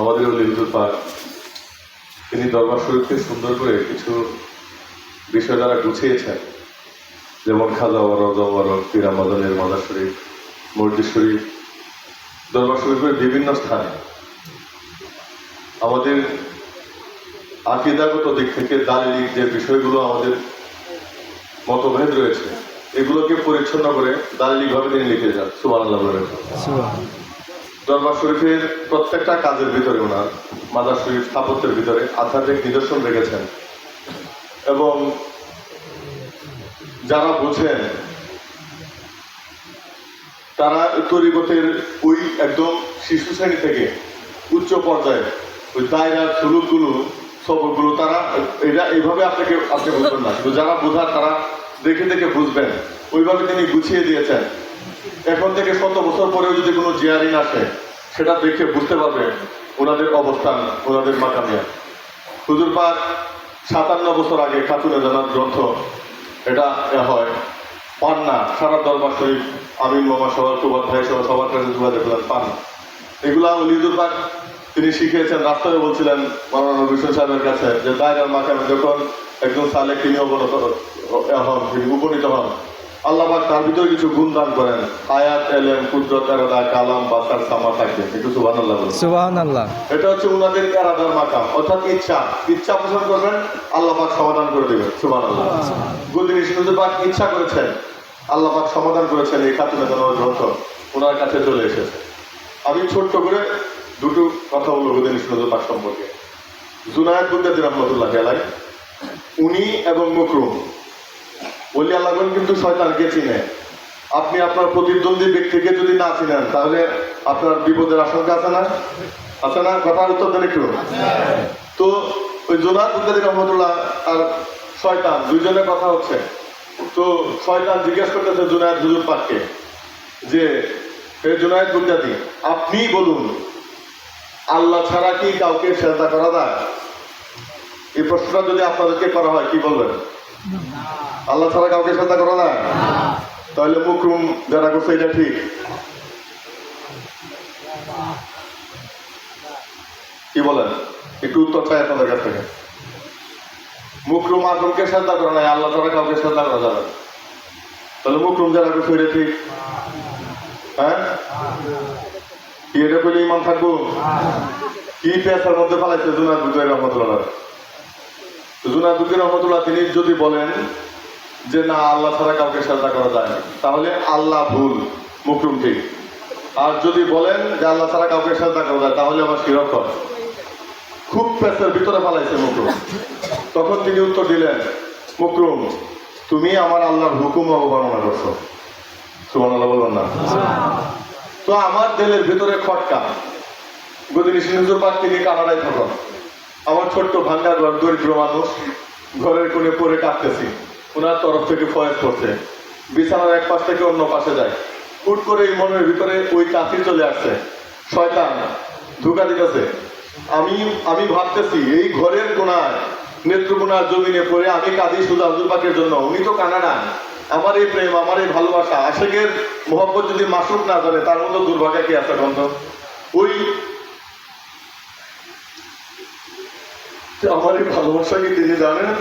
আমাদের ওলি হুজুর পাক তিনি দরবার শরীফকে সুন্দর করে কিছু বিষয় দ্বারা গুছিয়েছেন, যেমন খাজা ওয়ারদ পীর আমাদের মাজার শরীফ, মসজিদ শরীফ, দরবার শরীফের বিভিন্ন স্থানে আমাদের আকীদাগত দিক থেকে দালিলিক যে বিষয়গুলো আমাদের মতভেদ রয়েছে এগুলোকে পরিচ্ছন্ন করে দালিলিকভাবে তিনি লিখে যান। সুবহানাল্লাহ বলেন। দরবার শরীফের প্রত্যেকটা কাজের ভিতরে ওনার মাজার শরীফ স্থাপত্যের ভিতরে আধ্যাত্মিক নিদর্শন রেখেছেন, এবং যারা বোঝেন তারা তরিকতের ওই একদম শিশু শ্রেণী থেকে উচ্চ পর্যায়ে ওই দায়রার সুলুকগুলো সবরগুলো তারা এটা এইভাবে আপনি বুঝবেন না, কিন্তু যারা বোঝার তারা দেখে দেখে বুঝবেন। ওইভাবে তিনি গুছিয়ে দিয়েছেন। এখন থেকে 100 বছর পরেও যদি কোনো জিয়ারিন আসে সেটা দেখে বুঝতে পারবে ওনাদের অবস্থান, ওনাদের মাকামিয়া। হুজুর পাক 57 বছর আগে খাতুনে জানার গ্রন্থ এটা হয় পান না, সারা দরবার শরীফ আমিন মামা সবার উপাধ্যায় সহ সবার কাছে যোগাযোগ করলেন, পান না। এগুলা ওলি হুজুর পাক তিনি শিখিয়েছেন। রাস্তায় বলছিলেন মাওলানা রবিউল সাহেবের কাছে যে দায়রার মাকামে যখন একজন সালেক তিনি উপনীত হন, আল্লাহ পাক তার ভিতরে কিছু গুণ দান করেন, আয়াত, এলেম, কুদরত, ইরাদা, কালাম, বাসার, সামা থাকবে। একটু সুবহানাল্লাহ বলুন। সুবহানাল্লাহ। এটা হচ্ছে উনাদের ইরাদার মাকাম, অর্থাৎ ইচ্ছা পোষণ করবেন, আল্লাহ পাক সমাধান করে দেবেন। সুবহানাল্লাহ। গদিনী হুজুর পাক ইচ্ছা করেছেন, আল্লাহ পাক সমাধান করেছেন। এই খাতুনে জানার গ্রন্থ ওনার কাছে চলে এসেছে। আমি ছোট্ট করে দুটো কথা বলবো গদিনী হুজুর পাক সম্পর্কে। জুনায়েদ বুগদাদি রহমতুল্লাহ আলাইহি, উনি এবং মুকরুম ওলি আল্লাহগণ কিন্তু শয়তানকে চিনে। আপনি আপনার প্রতিদ্বন্দ্বী ব্যক্তিকে যদি না চিনেন তাহলে আপনার বিপদের আশঙ্কা আছে না? আছে না? কথার উত্তর দেন একটু। তো ওই জুনায়েদ বুগদাদি রহমতুল্লাহ আর শয়তান দুইজনের কথা হচ্ছে। তো শয়তান জিজ্ঞেস করতেছে জুনায়েদ হুজুর পাককে যে হে জুনায়েদ বুগদাদি, আপনি বলুন আল্লাহ ছাড়া কি কাউকে সেজদা করা যায়? এই প্রশ্নটা যদি আপনাদেরকে করা হয় কি বলবেন? আল্লাহ ছাড়া কাউকে সেজদা করা যায়? তাহলে মুকরুম যারা করছে এটা ঠিক, কি বলেন? একটু উত্তর চাই আপনাদের কাছ থেকে। মুকরুম আদমকে সেজদা করে নাই, আল্লাহ ছাড়া কাউকে সেজদা করা যাবে। তাহলে মুকরুম যারা করছে এটা ঠিক? হ্যাঁ, কি এটা বলে ইমান থাকবো? কি পেশার মধ্যে ফেলাইছে জুনায়েদ বুগদাদি রহমতুল্লাহ। জুনায়েদ বুগদাদি রহমতুল্লাহ তিনি যদি বলেন যে না আল্লাহ ছাড়া কাউকে সেজদা করা যায় না, তাহলে আল্লাহ ভুল, মুকরুম ঠিক। আর যদি বলেন যে আল্লাহ ছাড়া কাউকে সেজদা করা যায় তাহলে আবার শিরক হয়। খুব পেশার ভিতরে ফেলাইছে মুকরুম। তখন তিনি উত্তর দিলেন, মুকরুম তুমি আমার আল্লাহর হুকুম অবমাননা করছো। সুবহানাল্লাহ বলবেন না? তো আমার দিলের ভিতরে খটকা। গদিনী হুজুর পাক তিনি কানাডায় থাকেন। আমার ছোট্ট ভাঙ্গা ঘর, দরিদ্র মানুষ, ঘরের কোণে পড়ে কাঁদতেছি। ওনার তরফ থেকে ফয়েজ করছে, বিছানার এক পাশ থেকে অন্য পাশে যায়। হুট করে এই মনের ভিতরে ওই কাফির চলে আসছে, শয়তান ধোঁকা দিতেছে। আমি ভাবতেছি এই ঘরের কোণায় নেত্রকোনার জমিনে পড়ে আমি কাঁদি শুধু হুজুর পাকের জন্য। উনি তো কানাডা, আমার এই প্রেম, আমার এই ভালোবাসা, আশেকের মোহব্বত যদি মাসুক না জানে তার মতো দুর্ভাগ্য কি আছে বন্ধ? ওই আমার এই ভালোবাসা কি তিনি জানেন?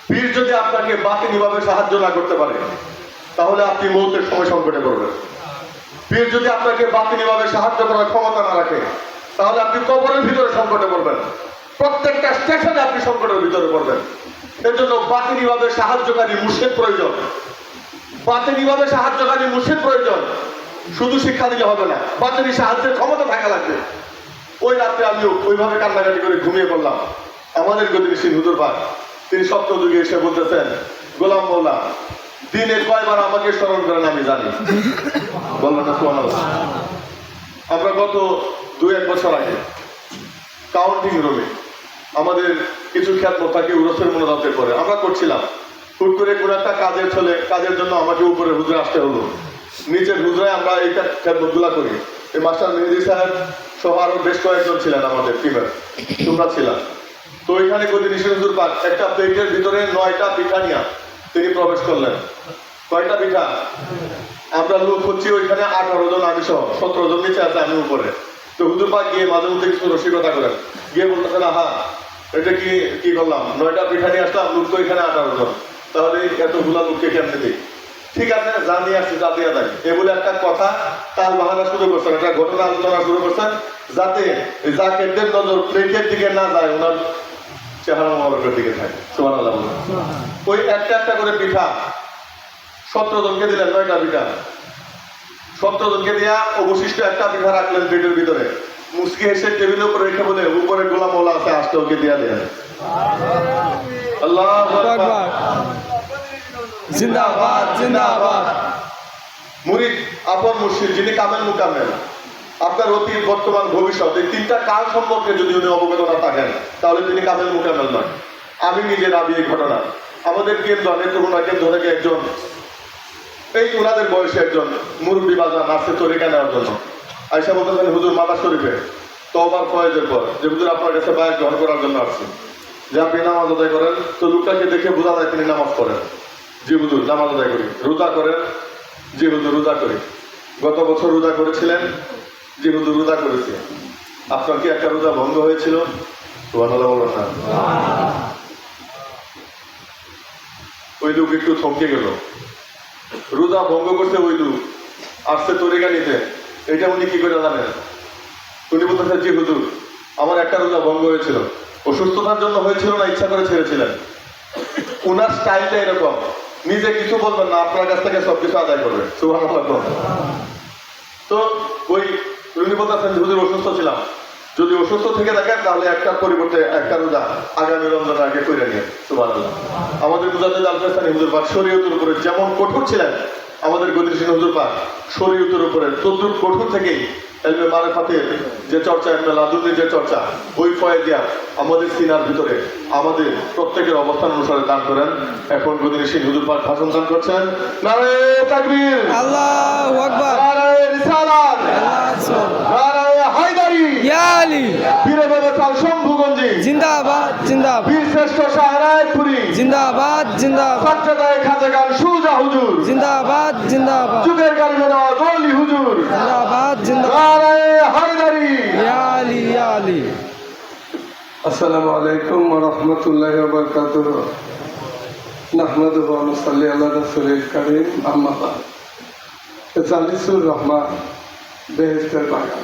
পীর যদি আপনাকে বাতিনিভাবে সাহায্য না করতে পারে তাহলে আপনি মৌতের সময় সংকটে পড়বেন। পীর যদি আপনাকে বাতিনিভাবে সাহায্য করার ক্ষমতা না রাখে তাহলে আপনি কবরের ভিতরে সংকটে পড়বেন। প্রত্যেকটা স্টেশনে আপনি সংকটের ভিতরে পড়বেন। এর জন্য বাতিনিভাবে সাহায্যকারী মুর্শিদ প্রয়োজন। বাতিনিভাবে সাহায্যকারী মুর্শিদ প্রয়োজন। শুধু শিক্ষা দিলে হবে না, বাতিনি সাহায্যের ক্ষমতা থাকা লাগবে। ওই রাত্রে আমিও ওইভাবে কান্নাকাটি করে ঘুমিয়ে পড়লাম। আমাদের গদিনী হুজুর পাক তিনি সপ্ত যুগে এসে বলতেছেন, গোলাম মওলা দিনে কয়বার আমাকে স্মরণ করেন আমি জানি। বললেন না সুবহানাল্লাহ? আমরা গত 2-1 বছর আগে কাউন্টিং রুমে আমাদের কিছু খ্যাতমত থাকে উরসের মনোজাতের পরে আমরা করছিলাম। হুট করে কোনো একটা কাজের জন্য আমাকে উপরে হুজুরে আসতে হলো। নিচের হুজরায় আমরা এই খ্যাতমতগুলা করি। এই মাস্টার মেহেদি সাহেব সহ আরো বেশ কয়েকজন ছিলেন আমাদের টিমের, তোমরা ছিলাম। তো ওইখানে গদিনী হুজুর পাক একটা প্লেটের ভিতরে 9টা পিঠা নিয়ে তিনি প্রবেশ করলেন। কয়টা পিঠা? আমরা লোক হচ্ছি ওইখানে 18 জন, আমি সহ 17 জন নিচে আছে, আমি উপরে। তো হুজুর পাক গিয়ে মাঝে মধ্যে কিছু রসিকতা করেন, গিয়ে বলতেছে না, হ্যাঁ এটা কি করলাম, 9টা পিঠা নিয়ে আসলাম, লোক তো এখানে 18 জন, তাহলে এতগুলা লোককে কেমনে দিই? ঠিক আছে, যা নিয়ে আসছে যা দিয়ে দেয়। এ বলে একটা কথা তাল বাহানা শুরু করছেন, একটা ঘটনা আলোচনা শুরু করছেন, যাতে জাকেরদের নজর প্লেটের দিকে না যায়, ওনার চেহারা মোবারকের দিকে থাকে। সুবহানাল্লাহ। ওই একটা করে পিঠা 17 জনকে দিলেন, 9টা পিঠা 17 জনকে দিয়া অবশিষ্ট একটা পিঠা রাখলেন পেটের ভিতরে। মুসকি এসে টেবিলের উপরে রেখে বলে, উপরে গোলাম মোলা আছে, আসতে ওকে দিয়া দেন। আল্লাহু আকবার, জিন্দাবাদ জিন্দাবাদ। মুরিদ আপন মুর্শিদ, যিনি কামেল মুকাম্মেল, আপনার অতীত বর্তমান ভবিষ্যৎ এই 3টা কাল সম্পর্কে যদি উনি অবগত না থাকেন, তাহলে তিনি কামেল মুকাম্মেল নয়। আমি নিজে রাবি এই ঘটনা, আমাদের কেন্দ্র নেত্রকোনা কেন্দ্র থেকে একজন, এই ওনাদের বয়সে একজন মুরব্বী বাজার আসছে তরিকা নেওয়ার জন্য। আয়সা বলতেছেন, হুজুর মাথা শরীফে তওবার ফয়েজের পর যে হুজুর আপনার কাছে বায়াত গ্রহণ করার জন্য আসছে, যে আপনি নামাজ আদায় করেন। তো লোকটাকে দেখে বোঝা যায় তিনি নামাজ পড়েন। জি হুজুর নামাজ আদায় করি। রোজা করেন? জি হুজুর রোজা করি। গত বছর রোজা করেছিলেন? জি হুজুর রোজা করেছি। আপনার কি একটা রোজা ভঙ্গ হয়েছিল? সুবহানাল্লাহ বলুন না। ওই লোক একটু থমকে গেল। রোজা ভঙ্গ করছে ওই লোক, আসছে তরিকা নিতে। এটা উনি কি করে জানেন? উনি বলতেছেন, জি হুজুর আমার একটা রোজা ভঙ্গ হয়েছিল। অসুস্থতার জন্য হয়েছিল না ইচ্ছা করে ছেড়েছিলেন? উনার স্টাইলটা এরকম, নিজে কিছু বলবেন না, আপনার কাছ থেকে সবকিছু আদায় করবে। সুবহানাল্লাহ। তো ওই উনি বলতেছেন, হুজুর অসুস্থ ছিলাম, যদি অসুস্থ থেকে দেখেন তাহলে একটার পরিবর্তে একটা রোজা আগামী রমজানের আগে করে নিয়ে। সুবহানাল্লাহ। আমাদের মুজাদ্দিদ আল ফেসানি হুজুর পাক শরীয়তের উপরে যেমন কঠোর ছিলেন, আমাদের গদির হুজুর পাক শরীয়তের উপরে তদ্রুপ কঠোর থেকেই ইলমে মারিফাতের যে চর্চা, ইলমে লাদুনির যে চর্চা, ওই ফয়েদিয়া আমাদের সিনার ভিতরে আমাদের প্রত্যেকের অবস্থান অনুসারে দান করেন। এখন গদির হুজুর পাক ভাষণ দান করছেন। নারে তাকবীর, আল্লাহু আকবার, নারে রিসালাত, নারে হায়দারি, ইয়া আলী, বীরে বেতাল শম্ভুগঞ্জি জিন্দাবাদ জিন্দাবাদ, বীর শ্রেষ্ঠ শাহরায়পুরি জিন্দাবাদ জিন্দাবাদ, সাজ্জাদায়ে খাজাগান সুজা হুজুর জিন্দাবাদ জিন্দাবাদ, যুগের গালিবে নওয়াজ ওলি হুজুর জিন্দাবাদ জিন্দাবাদ, নারে হায়দারি, ইয়া আলী ইয়া আলী। আসসালামু আলাইকুম ওয়া রাহমাতুল্লাহি ওয়া বারাকাতুহু। নাহমাদুহু ওয়া নুসাল্লি আলা রাসূলিল কারীম, আম্মা বা'দ। জালিসুর রহমান, বেহেশতের বাগান।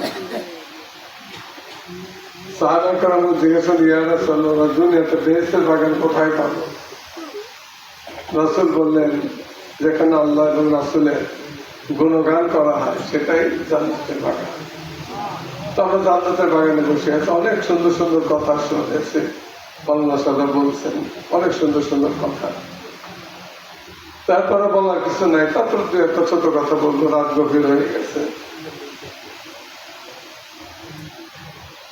সাহাবা কেরাম জিজ্ঞাসা, ইয়া রাসূলুল্লাহ, দুনিয়াতে বেহেশতের বাগান কোথায় পাবো? রাসূল বললেন, যেখানে আল্লাহ এবং রাসূলের গুণগান করা হয় সেটাই জান্নাতের বাগান। তো আমরা জান্নাতের বাগানে বসে আছি, অনেক সুন্দর সুন্দর কথা শুনেছি, আল্লাহ সাদা বলছেন অনেক সুন্দর সুন্দর কথা। তারপরে বলার কিছু নাই, তারপর দু একটা ছোট কথা বলবো, রাত গভীর হয়ে গেছে।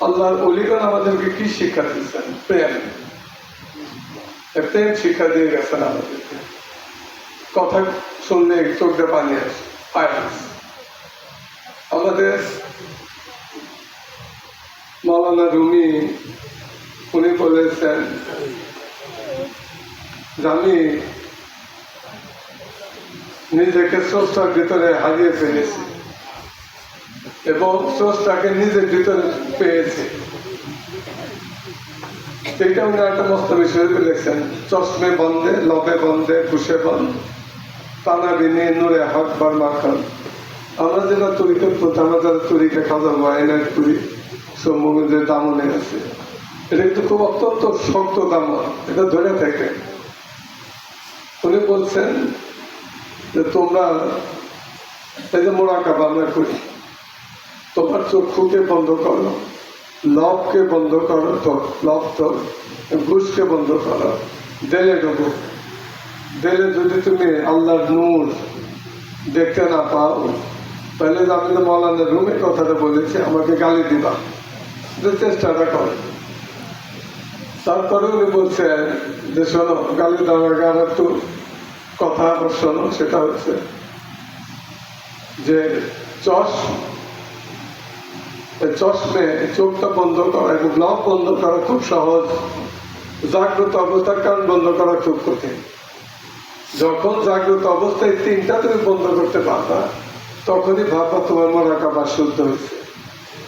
আল্লাহর ওলিগণ আমাদেরকে কি শিক্ষা দিচ্ছেন? প্রেম। প্রেম শিক্ষা দিয়ে গেছেন আমাদেরকে। কথা শুনলে চোখ দিয়ে পানি আসে, আমাদের মাওলানা রুমি উনি বলেছেন যে আমি নিজেকে স্রষ্টার ভিতরে হারিয়ে ফেলেছি এবং স্রষ্টাকে নিজের ভিতরে পেয়েছি। এটা উনি একটা মস্ত বিষয় বলেছেন, চশমে বন্ধে লবে বন্ধে খুশে বন্ধ তানা বিনে নূরে হক বার মাখন। আমরা যারা তরিকা পড়তে, আমরা যারা তরিকা খাজা ওয়াইনার করি, সম্মুখের দামনে আছে, এটা কিন্তু খুব অত্যন্ত শক্ত দামন, এটা ধরে থাকে। উনি বলছেন যে তোমরা এই যে মোরাকাবা আমরা করি, তোমার চক্ষুকে বন্ধ করো, লবকে বন্ধ করো, তো লব তো ঘুষকে বন্ধ করো, দেলে ঢোকো। দেলে যদি তুমি আল্লাহর নূর দেখতে না পাও, তাহলে আমি তো মৌলানা রুমের কথাটা বলেছি, আমাকে গালি দিবা, যে চেষ্টাটা করো। তারপরে উনি বলছেন যে শোনো, গালি দেওয়ার আগে আমার একটু কথা আবার শোনো। সেটা হচ্ছে যে চশমে চোখটা বন্ধ করা এবং লব বন্ধ করা খুব সহজ, জাগ্রত অবস্থার কান বন্ধ করা খুব কঠিন। যখন জাগ্রত অবস্থায় তিনটা তুমি বন্ধ করতে পারবা, তখনই ভাববা তোমার মোরাকাবা শুদ্ধ হয়েছে।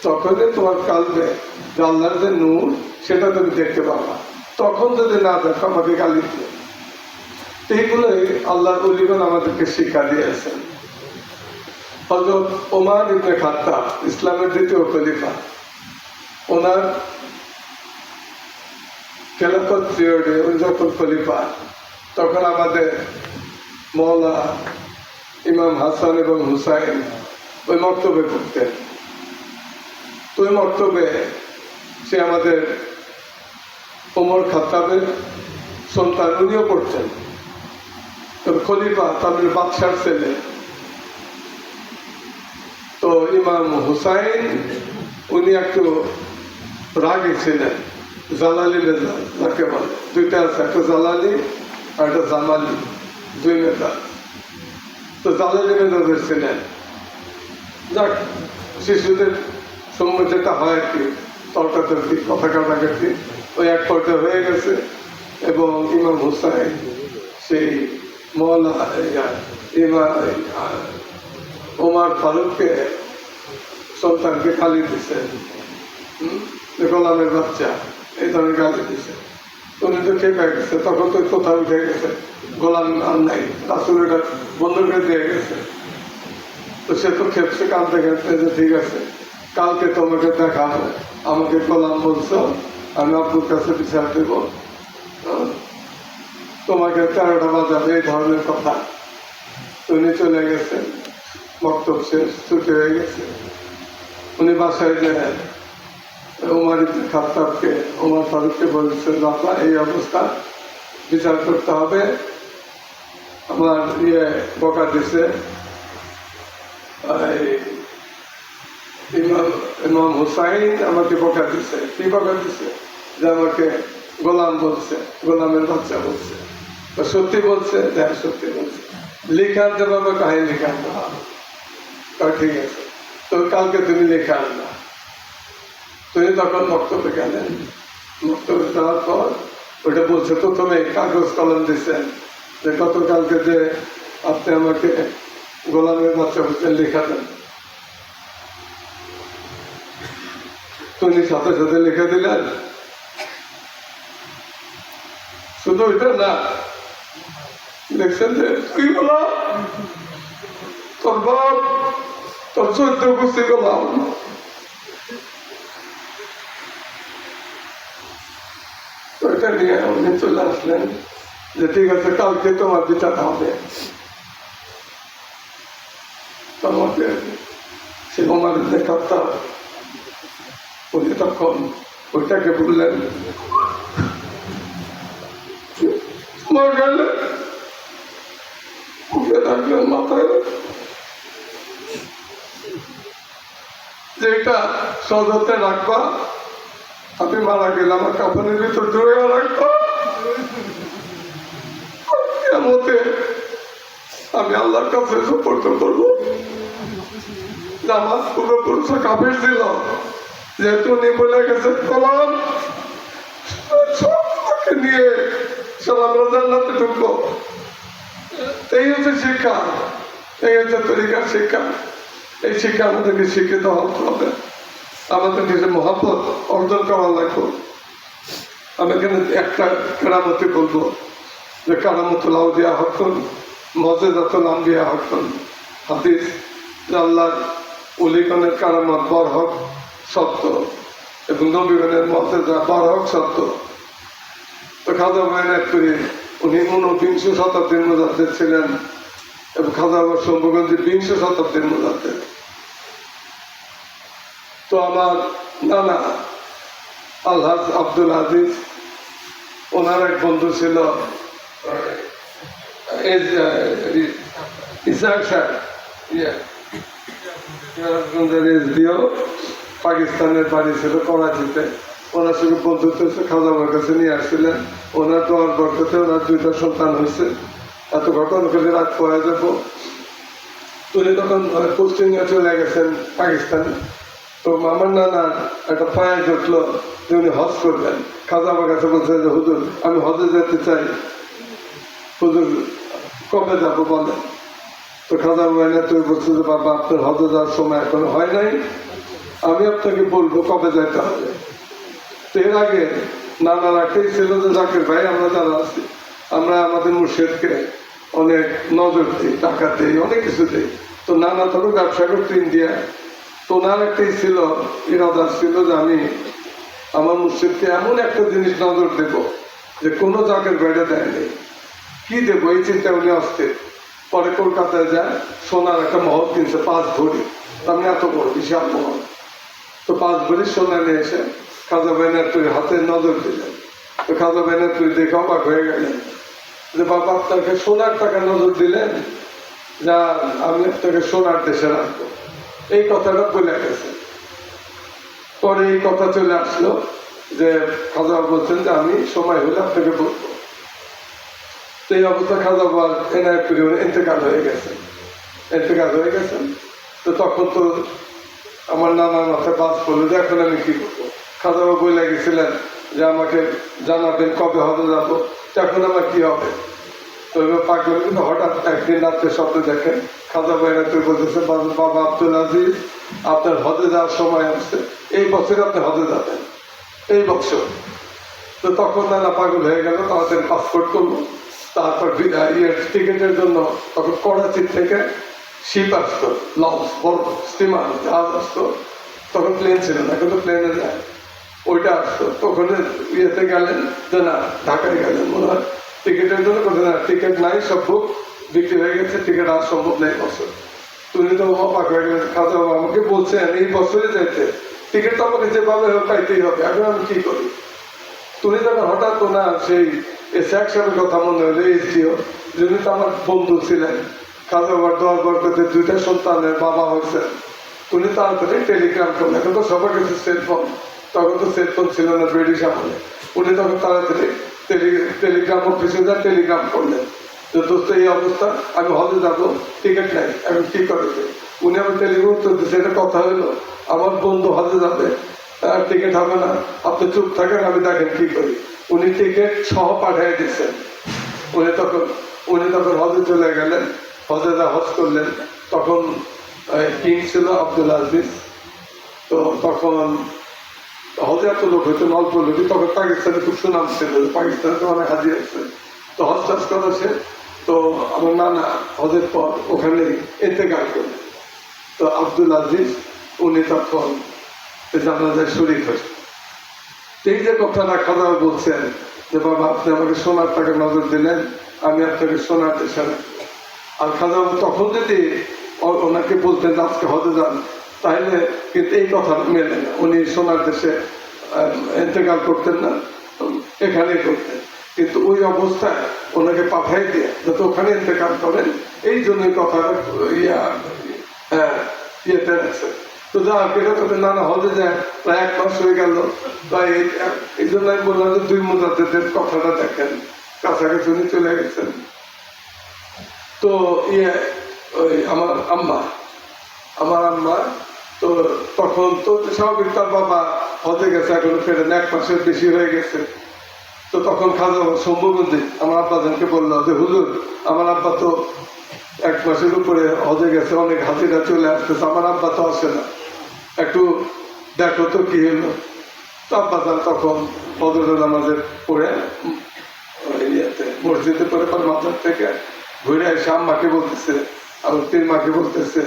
তখনই তোমার কালবে যে আল্লাহর যে নূর সেটা তুমি দেখতে পাবা। তখন যদি না দেখো আমাকে গালি দিয়ে। এইগুলোই আল্লাহর ওলিগণ আমাদেরকে শিক্ষা দিয়েছেন। হযরত ওমর ইবনে খাত্তাব ইসলামের দ্বিতীয় খলিফা, ওনার খেলাফত পিরিয়ডে উনি যখন খলিফা, তখন আমাদের মওলা ইমাম হাসান এবং হুসাইন ওই মক্তবে পড়তেন। তো ওই মক্তবে সে আমাদের ওমর খাত্তাবের সন্তান, উনিও পড়তেন। খলিফা তাদের বাদশার ছেলে। তো ইমাম হুসাইন উনি একটু রাগী ছিলেন, জালালি মেজাজ যাকে বলে। দুইটা আছে, একটা জালালি আর একটা জামালি, দুই মেজাজ। তো জালালি মেজাজের ছিলেন। যাক, শিশুদের সময় যেটা হয় আর কি, তর্কাতর্কি, কথা কাটাকাটি, ওই এক পর্যায়ে হয়ে গেছে। এবং ইমাম হুসাইন সেই মওলা ওমর ফারুককে সন্তানকে গালি দিছে, গোলামের বাচ্চা, এই ধরনের গালি দিছে। উনি তো খেপে গেছে, তখন তো কোথাও উঠে গেছে, গোলাম আর নাই, রাসূলটা বন্ধ করে দিয়ে গেছে। তো সে তো খেপছে, কাঁদতে কাঁদতে যে ঠিক আছে, কালকে তোমাকে দেখাবো, আমাকে গোলাম বলছো, আমি আব্বুর কাছে বিচার দেবো, তোমাকে 13টা বাজাবে, এই ধরনের কথা। উনি চলে গেছেন, বক্তব্য শেষ, ছুটি হয়ে গেছে। উনি বাসায় যে ওমর ইবনে খাত্তাবকে, ওমর ফারুককে বলছেন, বাবা এই অবস্থা, বিচার করতে হবে। আমার বকা দিছে ইমাম হুসাইন, আমাকে বকা দিছে। কি বকা দিছে? যে আমাকে গোলাম বলছে, গোলামের বাচ্চা বলছে। সত্যি বলছে? হ্যাঁ সত্যি বলছে। লেখা আনতে পারবে? কাহিনী লেখা আনতে হবে। ঠিক আছে, তো কালকে তুমি লেখা আনবা। তুমি তখন বক্তব্যে গেলেন। বক্তব্যে যাওয়ার পর ওটা বলছে, প্রথমে কাগজ কলম দিচ্ছেন যে গতকালকে যে আপনি আমাকে গোলামের বাচ্চা বলছেন, লেখা দেন। তুমি সাথে সাথে লিখে দিলেন। শুধু ওইটা না, লিখছেন যে তুই বলা তোর বাপ তোর 14 গোষ্ঠী গোলাম। তো এটা নিয়ে উনি চলে আসলেন যে ঠিক আছে, কালকে তোমার বিচার হবে। তোমাকে সে ওমর ইবনে খাত্তাব উনি তখন ওইটাকে বললেন, গেলে উঠে থাকলেন মাথায়, যে এটা সযত্নে রাখবা, আমি মারা গেলে আমার কাফনের ভিতর জড়ে রাখবা। কিয়ামতে আমি আল্লাহর কাছে সুপর্দ করবো। নামাজ পূর্বপুরুষ কাফের ছিল, যেহেতু উনি বলে গেছে গোলাম সবকে নিয়ে আমরা জান্নাতে ঢুকবো। এই হচ্ছে শিক্ষা, এই হচ্ছে তরিকার শিক্ষা। এই শিক্ষা আমাদেরকে শিক্ষিত হতে হবে, আমাদের নিজের মহব্বত অর্জন করা লাগবে। আমি এখানে একটা কেরামতি বলবো যে কারামতুল আউলিয়া হকন মজেদাতুল আম্বিয়া হকন। হাদিস যে আল্লাহর ওলিগণের কারামত বরহক সত্য এবং নবীগণের মর্যাদা বরহক সত্য। তো খাজা বায়নাত করে উনি 49 শতাব্দীর মুজাদ্দিদ ছিলেন এবং খাজা বাবা শম্ভুগঞ্জ 20 শতাব্দীর মুজাদ্দিদ। তো আমার নানা আলহাজ আব্দুল আজিজ, ওনার এক বন্ধু ছিল ইসহাক সাহেব, পাকিস্তানের বাড়ি ছিল করাচিতে। ওনার সঙ্গে বন্ধুত্ব হচ্ছে, খাজা বাবার কাছে নিয়ে আসছিলেন। ওনার দোয়ার বরকতে ওনার 2টা সন্তান হয়েছে। এত ঘটনা করে রাত পড়া যাব। উনি তখন পোস্টিংয়ে চলে গেছেন পাকিস্তানে। তো আমার নানার একটা পায়ে জুটলো যে উনি হজ করবেন। খাজা আমার কাছে বলছেন যে হুজুর আমি হজে যেতে চাই, হুজুর কবে যাবো বলেন? তো খাজা বাবা তুই বলছো যে বাবা আপনার হজে যাওয়ার সময় এখনো হয় নাই, আমি আপনাকে বলবো কবে যেতে হবে। তো এর আগে নানার একটাই ছিল যে জাকির ভাই আমরা যারা আছি আমরা আমাদের মুর্শিদকে অনেক নজর দিই, টাকা দিই, অনেক কিছু দিই। তো নানা তখন ব্যবসা করতো ইন্ডিয়া। তো ওনার একটাই ছিল ইরাদা ছিল যে আমি আমার মুর্শিদকে এমন একটা জিনিস নজর দেব যে কোনো জাকের বাইরে দেয়নি। কি দেবো এই চিন্তা উনি আসতে। পরে কলকাতায় যায়, সোনার একটা মহল কিনছে 5 ভরি, আমি এত বড় বিশাল মহল। তো 5 ভরি সোনা নিয়ে এসে খাজা বাইনাতুর হাতে নজর দিলেন। তো খাজা বাইনাতুর দেখে অবাক হয়ে গেলেন যে বাবা আপনাকে সোনার টাকা নজর দিলেন, যা আমি আপনাকে সোনার দেশে রাখবো। এই কথাটা বলে গেছে। পরে এই কথা চলে আসলো যে খাজা বলছেন যে আমি সময় হলে আপনাকে বলবো। তো এই অবস্থা খাজা বাবার এনায়ত করে ইন্তেকাল হয়ে গেছেন। তো তখন তো আমার নানার মাথায় বাস পড়লো যে এখন আমি কি করবো। খাজা বাবা বলে গেছিলেন যে আমাকে জানাবেন কবে হজে যাবো, এখন আমার কি হবে। তো এবার পাগল কিন্তু হঠাৎ একদিন রাত্রে স্বপ্ন দেখেন খাজা ভাইরা তুই বলতেছে বাবা আব্দুল আজিজ আপনার হজে যাওয়ার সময় আসছে, এই বছর আপনি হজে যাবেন, এই বছর। তো তখন নানা পাগল হয়ে গেল, তাড়াতাড়ি পাসপোর্ট করলো। তারপর টিকিটের জন্য তখন করাচির থেকে শিপ আসতো, লঞ্চ, বড় স্টিমার, জাহাজ আসতো। তখন প্লেন ছিল না, এখন তো প্লেনে যায়, ওইটা আসতো। তখন ইয়েতে গেলেন যে না ঢাকায় গেলেন মনে হয় টিকিটের জন্য, বলতে না টিকিট নাই, সব বুক বিক্রি হয়ে গেছে, টিকিট আর সম্ভব নেই বছর। তুমি তো অবাক হয়ে গেলেন, খাজা বাবা আমাকে বলছেন এই বছরে যাইতে, টিকিট তো আমাকে যেভাবে পাইতেই হবে, এখন আমি কি করি। তুমি তখন হঠাৎ ওনার সেই শেখ সাহেবের কথা মনে হলো, এসডিও যিনি তো আমার বন্ধু ছিলেন, খাজা বাবার দোয়ার বরকতে 2টা সন্তানের বাবা হয়েছেন। উনি তাড়াতাড়ি টেলিগ্রাম করলেন, এখন তো সবার কাছে সেলফোন, তখন তো সেলফোন ছিল না ব্রিটিশ আমলে। উনি তখন তাড়াতাড়ি টেলিগ্রাম অফিসে যা টেলিগ্রাম করলেন যে দোস্ত এই অবস্থা, আমি হজে যাবো, টিকিট নাই, এখন কি করবে। উনি আমার টেলিগ্রাম উত্তর দিচ্ছে এটা কথা হলো আমার বন্ধু হজে যাবে, টিকিট হবে না, আপনি চুপ থাকেন, আমি দেখেন কি করি। উনি টিকিট সহ পাঠিয়ে দিচ্ছেন। উনি তখন হজে চলে গেলেন, হজে যা হজ করলেন। তখন কিং ছিল আব্দুল আজিজ। তো তখন হজে এত লোক হইতো, অল্প লোকই। তখন পাকিস্তানে খুব সুনাম ছিল, পাকিস্তানে তো অনেক হাজির আছে। তো হজ চাষ করা সে, তো আমার নানা হজের পর ওখানে ইন্তেকাল করলেন। তো আব্দুল আজিজ উনি তখন জানাজায় শরীক হয়েছে। এই যে কথাটা খাজা বলছেন যে বাবা আপনি আমাকে সোনার টাকা নজর দিলেন, আমি আপনাকে সোনার দেশে রাখবো। আর খাজা তখন যদি ওনাকে বলতেন আজকে হজে যান, তাহলে কিন্তু এই কথা মেলে না, উনি সোনার দেশে ইন্তেকাল করতেন না, এখানেই করতেন। কিন্তু ওই অবস্থায় ওনাকে পাঠাই দিয়ে যাতে ওখানে ইন্তেকাল করেন, এই জন্যই কথাটা ইয়েতে আছে। তো যা এটা তো নানা হজে যায় প্রায় 1 মাস হয়ে গেল। তাই এই জন্য আমি বললাম যে 2 মুজাদ্দিদের কথাটা দেখেন, কাছাকাছি উনি চলে গেছেন। তো ওই আমার আম্মা তো তখন তো স্বাভাবিক তার বাবা হজে গেছে, এখন ফেরেন 1 মাসের বেশি হয়ে গেছে। তো তখন খাজা শম্ভুগঞ্জে আমার আব্বাজানকে বললো যে হুজুর আমার আব্বা তো 1 মাসের উপরে হজে গেছে, অনেক হাজিরা চলে আসতেছে, আমার আব্বা তো আসে না, একটু দেখো তো কি হলো। তো আব্বাজান তখন ফজরের নামাজে পড়ে মসজিদে পড়ে পর মাথার থেকে ঘুরে এসে আম্মাকে বলতেছে, আমার পীর মাকে বলতেছে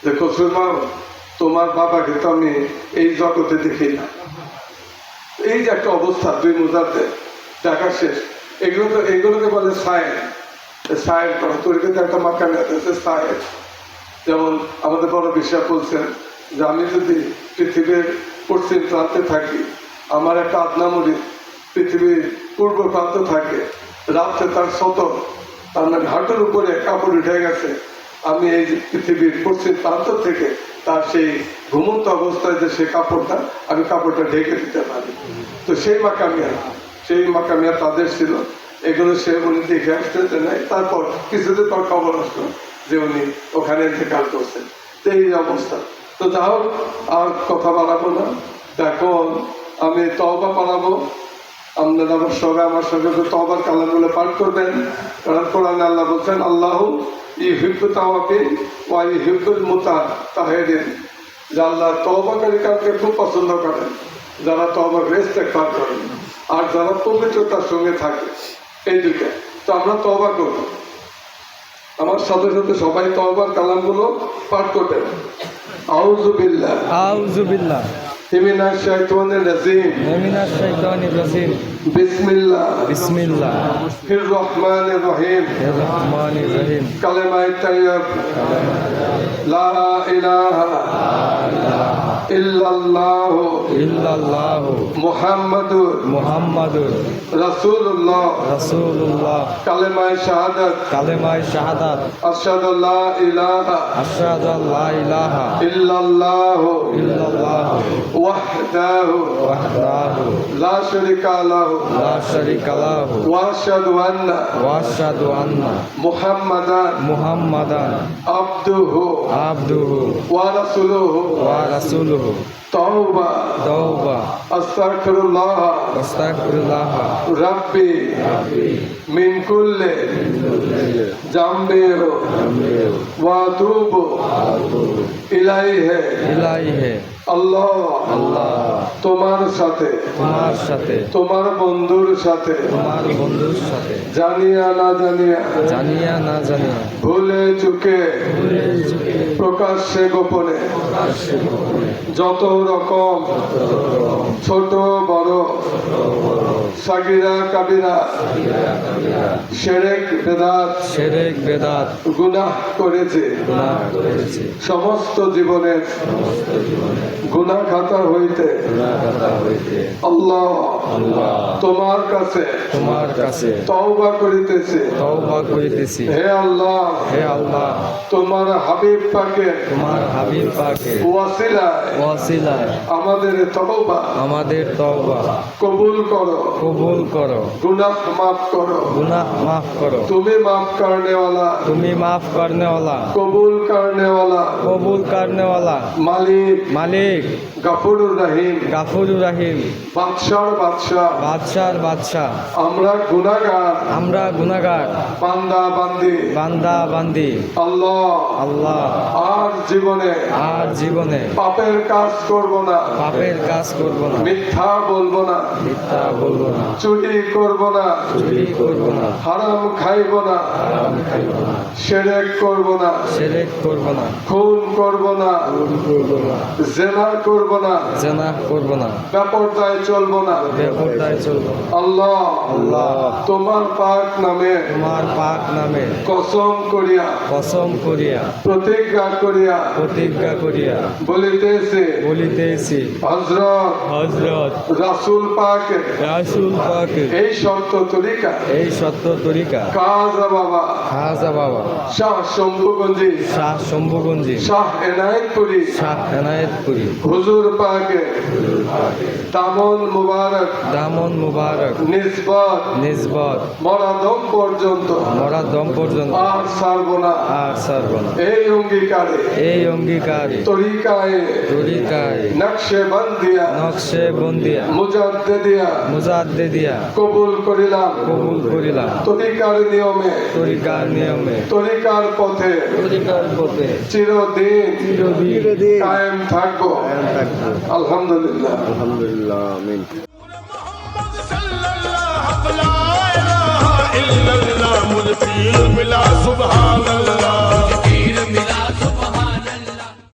যে খসরুল মা তোমার বাবাকে তো আমি এই জগতে দেখি না। এই যে একটা অবস্থা 2 মুজাতে দেখা শেষ, এগুলোকে বলে সায়ের করা। তরিকাতে একটা মাকামি আছে সায়ের। যেমন আমাদের বড় বিশ্বাস বলছেন যে আমি যদি পৃথিবীর পশ্চিম প্রান্তে থাকি, আমার একটা আদনা মুরিদ পৃথিবীর পূর্ব প্রান্তে থাকে, রাত্রে তার তার ঘাটের উপরে কাপড় উঠে গেছে, আমি এই পৃথিবীর পশ্চিম প্রান্ত থেকে তার সেই ঘুমন্ত অবস্থায় যে সেই কাপড়টা ঢেকে দিতে পারি। তো সেই মাকামিয়া তাদের ছিল। এগুলো সে উনি দেখে আসতেন যে নাই। তারপর কিছুদিন পর খবর আসলো যে উনি ওখানে ইন্তেকাল করছেন। তো এই অবস্থা। তো যা হোক আর কথা বাড়াবো না, এখন আমি তওবা বাড়াবো। আপনারা আমার সবাই আমার সঙ্গে তওবার কালামগুলো পাঠ করবেন। কারণ কোরআনে আল্লাহ বলছেন আল্লাহু ইউহিব্বু তাওয়াবিন ওয়া ইউহিব্বুল মুতাতাহহিরিন, যে আল্লাহ তওবাকারী কাউকে খুব পছন্দ করেন, যারা তওবার ইস্তেগফার করেন আর যারা পবিত্রতার সঙ্গে থাকে, এই দুইটা। তো আমরা তওবা করব, আমার সাথে সাথে সবাই তওবার কালামগুলো পাঠ করবেন। আউযু বিল্লাহ আউযু বিল্লাহ মিনাশ শাইতানির রাজিম, মিনাশ শাইতানির রাজিম, বিসমিল্লাহ বিসমিল্লাহ ফির রহমানির রহিম, এর রহমানির রহিম, কালেমায়ে তাইয়্যিব, লা ইলাহা ইল্লাল্লাহু ইল্লাল্লাহু মুহাম্মাদুর মুহাম্মাদুর রাসূলুল্লাহ, রাসূলুল্লাহ, কালেমায়ে শাহাদাত, কালেমায়ে শাহাদাত, আশহাদু লা ইলাহা আশহাদু আল্লা ইলাহা ইল্লাল্লাহু ইল্লাল্লাহু ওয়াহদাহু ওয়াহদাহু লা শারীকা লাহু লা শারীকা লাহু ওয়া আশহাদু আন্না ওয়া আশহাদু আন্না মুহাম্মাদান মুহাম্মাদান আবদুহু আবদুহু ওয়া রাসূলুহু। ওয়া রাসূলুহু। তাওবা তাওবা আস্তাগফিরুল্লাহ আস্তাগফিরুল্লাহ রাব্বি মিন কুল্লি জামবিহি ওয়া আতুবু ইলাইহি। ইলাইহি। আল্লাহ আল্লাহ তোমার সাথে, তোমার সাথে, তোমার বন্ধুর সাথে, তোমার বন্ধুর সাথে, জানিয়া না জানিয়া, জানিয়া না জানিয়া, ভুলে চুকে, প্রকাশ্যে গোপনে, যত রকম ছোট বড় সাগিরা কাবিরা শিরক বেদাত শিরক বেদাত গুনাহ করেছে, গুনাহ করেছি, সমস্ত জীবনের গুনাহ খাতা হইতে আল্লাহ তোমার কাছে তোমার কাছে তওবা করিতেছি। তওবা করিতেছি। হে আল্লাহ, হে আল্লাহ, তোমার হাবিব পাকে তোমার হাবিব পাকে ওয়াসিলায় ওয়াসিলায় আমাদের তওবা আমাদের তওবা কবুল করো, কবুল করো, গুনাহ মাফ করো। গুনাহ মাফ করো। তুমি মাফ करने वाला, তুমি মাফ करने वाला, কবুল करने वाला, কবুল करने वाला, মালিক মালিক, গফুরুর রহিম, গাফুরুর রহিম, বাদশার বাদশাহ। বাদশার বাদশাহ। আমরা গুনাহগার, আমরা গুনাহগার, বান্দা বান্দি। বান্দা বান্দি। আল্লাহ আল্লাহ আর জীবনে আর জীবনে পাপের কাজ করব না, পাপের কাজ করব না, মিথ্যা বলবো না, মিথ্যা বলবো না, চুরি করব না, চুরি করব না, হারাম খাইব না, হারাম খাইব না, শিরক করব না, শিরক করব না, খুন করব না, খুন করব না, জিনা করব না, জিনা করব না, বেপরদায় চলব না। বেপরদায় চলব না। আল্লাহ আল্লাহ তোমার পাক নামে তোমার পাক নামে কসম করিয়া, কসম করিয়া, প্রতিজ্ঞা করিয়া প্রতিজ্ঞা করিয়া বলিতেছি, বলিতেছি, হযরত হযরত রাসূল পাকের রাসূল পাকের এই শর্ত তরিকা এই সত্য তরিকা কাজা বাবা খাজা বাবা শাহ শম্ভুগঞ্জি, শাহ শম্ভুগঞ্জি, শাহ এনায়েতপুরি, শাহ এনায়েতপুরি, হুজুর পাকে দামন মুবারক দামন মুবারক নিসবত নিসবত মরাদম পর্যন্ত মরা দম পর্যন্ত আর ছাড়ব না। আর ছাড়ব না। এই অঙ্গীকারে এই অঙ্গীকারে তরিকায়ে তরিকায় নকশে বন্দিয়া নকশে বন্দিয়া মুজাদ্দিদিয়া মুজাদ্দিদিয়া কবুল করিলাম। কবুল করিলাম। তরিকার নিয়মে, তরিকার নিয়মে, তরিকার পথে তরিকার পথে চিরদিন চিরদিন কায়েম থাকবো। আলহামদুলিল্লাহ। আলহামদুলিল্লাহ। আমিন। لا إله إلا الله مذ في الملا سبحان الله